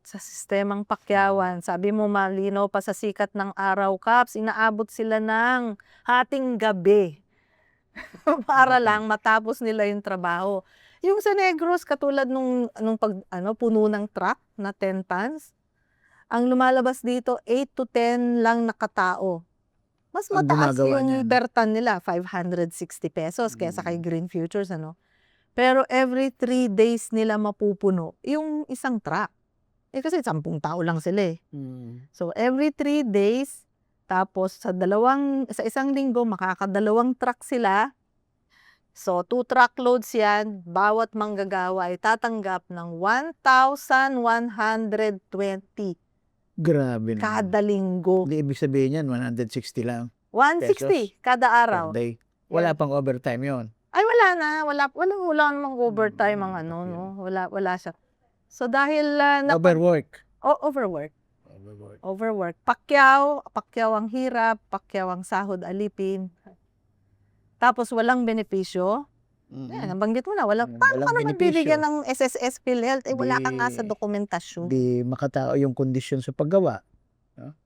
sa sistemang pakyawan. Sabi mo malinaw pa sa sikat ng araw, Kaps, inaabot sila ng hating gabi para lang matapos nila yung trabaho. Yung sa Negros, katulad nung puno ng truck na 10 tons, ang lumalabas dito 8 to 10 lang na katao. Mas Ang mataas gumagawa yung niyan. per ton nila, 560 pesos kaysa kay Green Futures, ano? Pero every 3 days nila mapupuno yung isang truck. Eh, kasi 10 tao lang sila, eh. So, every 3 days, tapos sa isang linggo makakadalawang truck sila. So, 2 truckloads yan, bawat manggagawa ay tatanggap ng 1,120 Grabe naman. kada linggo. Hindi ibig sabihin yan, 160 lang 160 kada per araw. day. Wala pang overtime yon. Ay, wala na. Wala namang overtime ang no? Wala siya. So, dahil Overwork. overwork. Pakyaw ang hirap, pakyaw ang sahod alipin. Tapos walang benepisyo. Yan, nabanggit mo na, paano Walang ka naman benepisyo. bibigyan ng SSS PhilHealth? Eh, wala ka nga sa Di- dokumentasyon. Di makatao yung kondisyon sa paggawa. No?